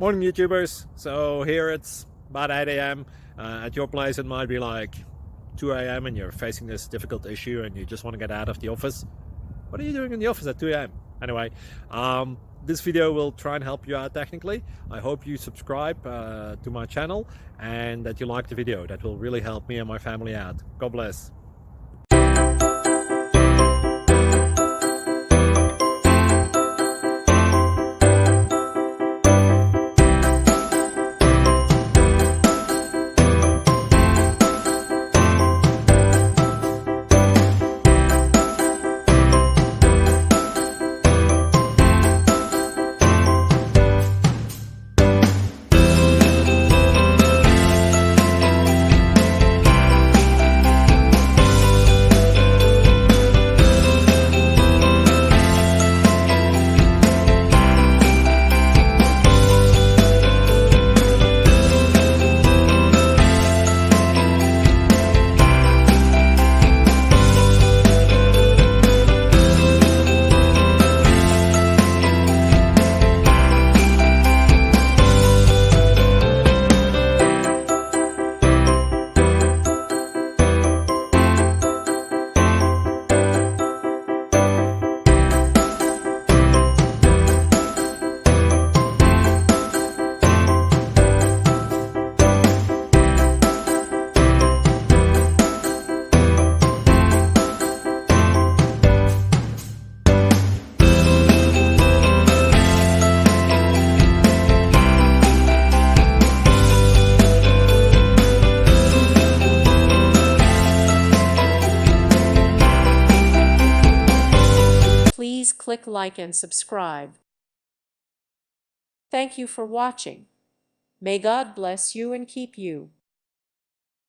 Morning YouTubers. So here it's about 8 a.m. At your place it might be like 2 a.m. and you're facing this difficult issue and you just want to get out of the office. What are you doing in the office at 2 a.m.? Anyway, this video will try and help you out technically. I hope you subscribe to my channel and that you like the video. That will really help me and my family out. God bless. Please click like and subscribe. Thank you for watching. May God bless you and keep you.